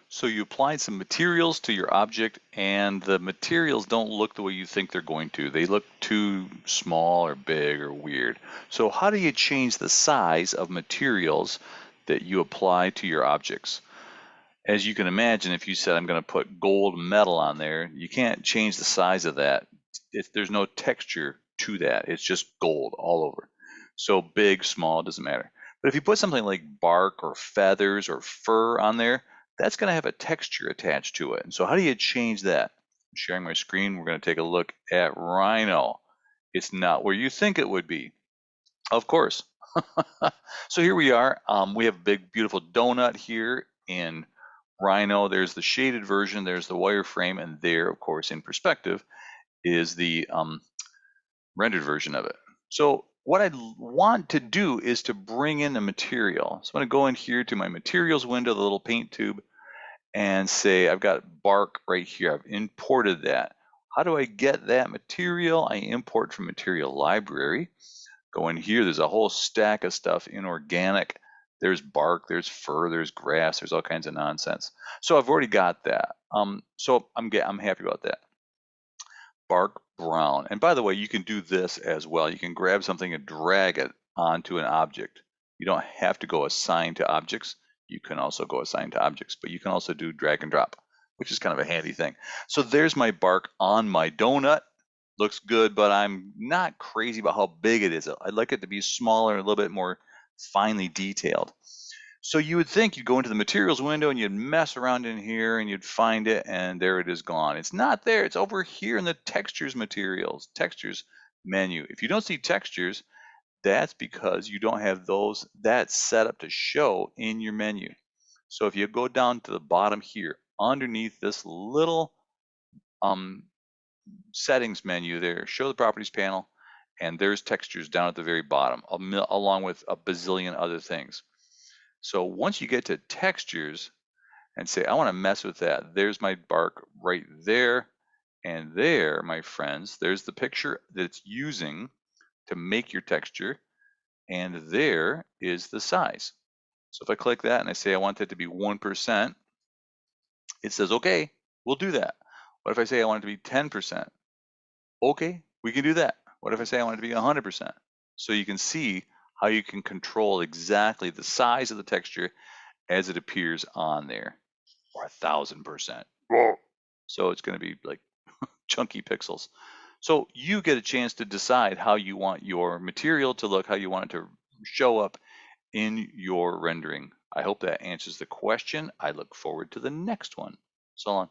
So you applied some materials to your object, and the materials don't look the way you think they're going to. They look too small or big or weird. So how do you change the size of materials that you apply to your objects? As you can imagine, if you said, I'm going to put gold metal on there, you can't change the size of that. There's no texture to that. It's just gold all over. So big, small, it doesn't matter. But if you put something like bark or feathers or fur on there, that's going to have a texture attached to it. And so how do you change that? I'm sharing my screen. We're going to take a look at Rhino. It's not where you think it would be, of course. So here we are. We have a big, beautiful donut here in Rhino. There's the shaded version, there's the wireframe, and there, of course, in perspective, is the rendered version of it. So what I want to do is to bring in the material. So I'm going to go in here to my materials window, the little paint tube, and say I've got bark right here. I've imported that. How do I get that material? I import from material library. Go in here, there's a whole stack of stuff inorganic. There's bark, there's fur, there's grass, there's all kinds of nonsense. So I've already got that. So I'm happy about that. Bark brown. And by the way, you can do this as well. You can grab something and drag it onto an object. You don't have to go assign to objects. You can also go assign to objects, but you can also do drag and drop, which is kind of a handy thing. So there's my bark on my donut. Looks good, but I'm not crazy about how big it is. I'd like it to be smaller, a little bit more finely detailed. So you would think you'd go into the materials window and you'd mess around in here and you'd find it, and there it is gone. It's not there. It's over here in the textures textures menu. If you don't see textures, that's because you don't have that set up to show in your menu. So if you go down to the bottom here, underneath this little settings menu there, show the properties panel, and there's textures down at the very bottom, along with a bazillion other things. So once you get to textures and say, I want to mess with that, there's my bark right there. And there, my friends, there's the picture that it's using to make your texture. And there is the size. So if I click that and I say I want that to be 1%, it says, okay, we'll do that. What if I say I want it to be 10%? Okay, we can do that. What if I say I want it to be 100%? So you can see how you can control exactly the size of the texture as it appears on there, or 1,000%. So it's going to be like chunky pixels. So you get a chance to decide how you want your material to look, how you want it to show up in your rendering. I hope that answers the question. I look forward to the next one. So long.